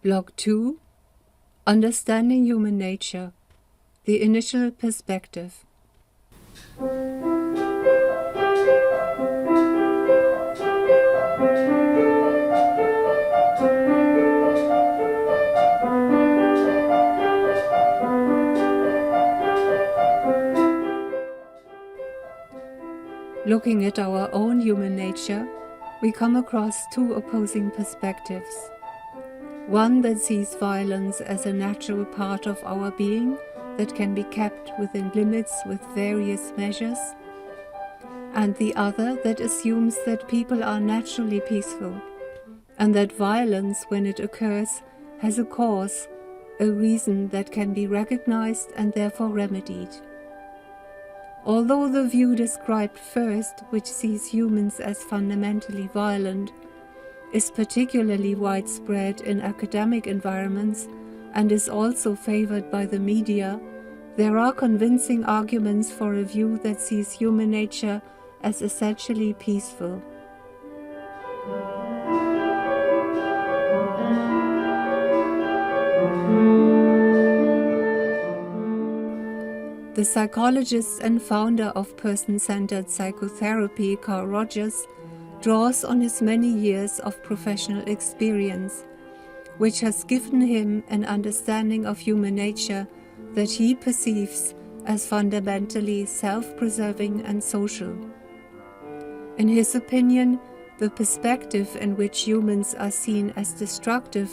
Block 2. Understanding Human Nature. The Initial Perspective. Looking at our own human nature, we come across two opposing perspectives. One that sees violence as a natural part of our being that can be kept within limits with various measures, and the other that assumes that people are naturally peaceful, and that violence, when it occurs, has a cause, a reason that can be recognized and therefore remedied. Although the view described first, which sees humans as fundamentally violent, is particularly widespread in academic environments and is also favored by the media, there are convincing arguments for a view that sees human nature as essentially peaceful. The psychologist and founder of person-centered psychotherapy, Carl Rogers, draws on his many years of professional experience, which has given him an understanding of human nature that he perceives as fundamentally self-preserving and social. In his opinion, the perspective in which humans are seen as destructive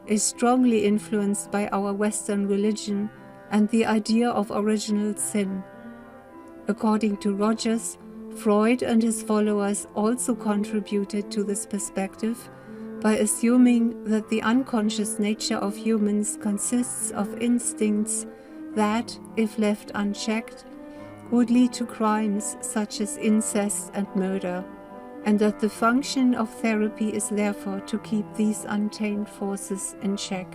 is strongly influenced by our Western religion and the idea of original sin. According to Rogers, Freud and his followers also contributed to this perspective by assuming that the unconscious nature of humans consists of instincts that, if left unchecked, would lead to crimes such as incest and murder, and that the function of therapy is therefore to keep these untamed forces in check.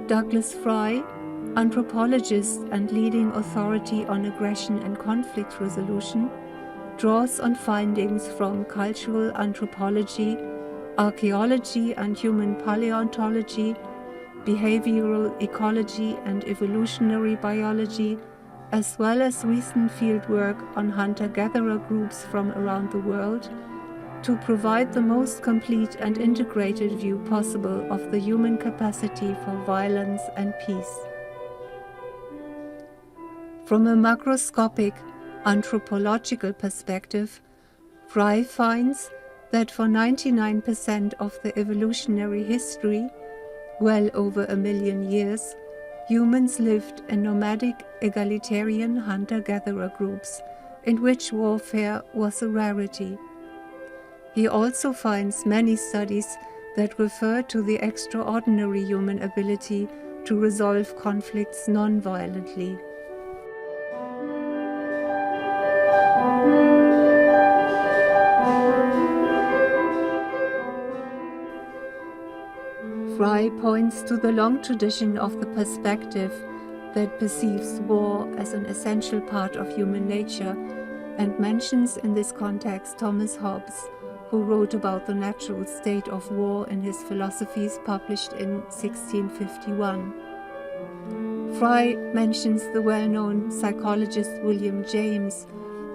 Douglas Frye, anthropologist and leading authority on aggression and conflict resolution, draws on findings from cultural anthropology, archaeology and human paleontology, behavioral ecology and evolutionary biology, as well as recent fieldwork on hunter-gatherer groups from around the world, to provide the most complete and integrated view possible of the human capacity for violence and peace. From a macroscopic anthropological perspective, Frye finds that for 99% of the evolutionary history, well over 1 million years, humans lived in nomadic egalitarian hunter-gatherer groups in which warfare was a rarity. He also finds many studies that refer to the extraordinary human ability to resolve conflicts non-violently. Frye points to the long tradition of the perspective that perceives war as an essential part of human nature and mentions in this context Thomas Hobbes, who wrote about the natural state of war in his Philosophies published in 1651. Frye mentions the well-known psychologist William James,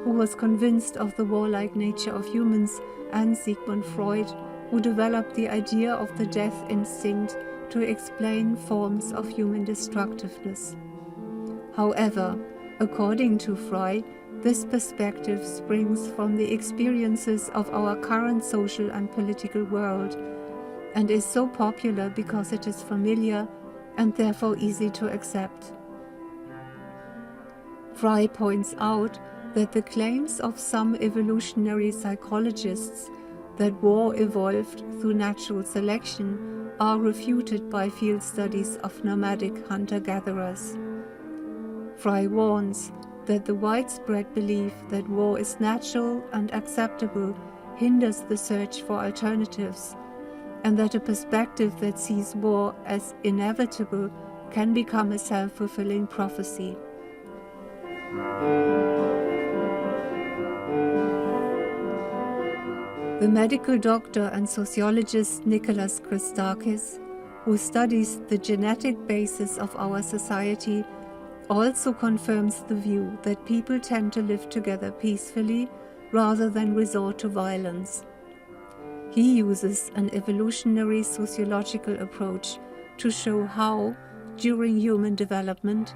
who was convinced of the warlike nature of humans, and Sigmund Freud, who developed the idea of the death instinct to explain forms of human destructiveness. However, according to Frye, this perspective springs from the experiences of our current social and political world, and is so popular because it is familiar and therefore easy to accept. Frye points out that the claims of some evolutionary psychologists that war evolved through natural selection are refuted by field studies of nomadic hunter-gatherers. Frye warns that the widespread belief that war is natural and acceptable hinders the search for alternatives, and that a perspective that sees war as inevitable can become a self-fulfilling prophecy. The medical doctor and sociologist Nicholas Christakis, who studies the genetic basis of our society, also confirms the view that people tend to live together peacefully rather than resort to violence. He uses an evolutionary sociological approach to show how, during human development,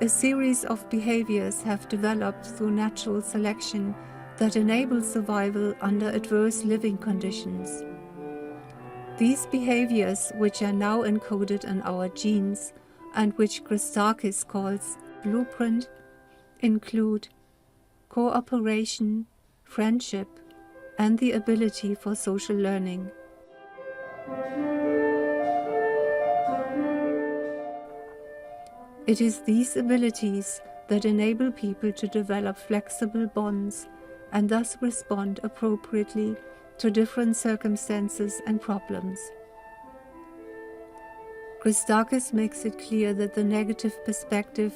a series of behaviors have developed through natural selection that enable survival under adverse living conditions. These behaviors, which are now encoded in our genes and which Christakis calls blueprint, include cooperation, friendship, and the ability for social learning. It is these abilities that enable people to develop flexible bonds and thus respond appropriately to different circumstances and problems. Christakis makes it clear that the negative perspective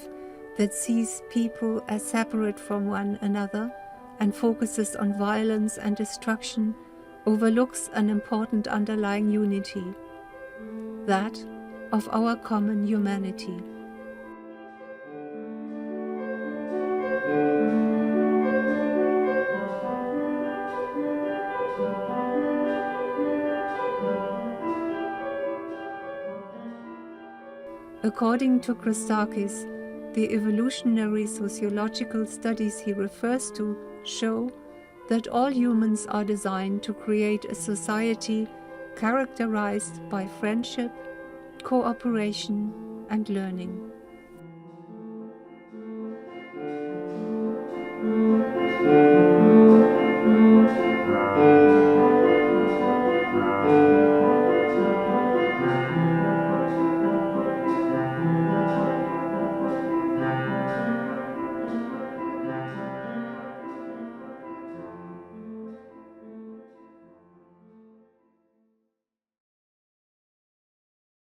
that sees people as separate from one another and focuses on violence and destruction overlooks an important underlying unity, that of our common humanity. According to Christakis, the evolutionary sociological studies he refers to show that all humans are designed to create a society characterized by friendship, cooperation, and learning.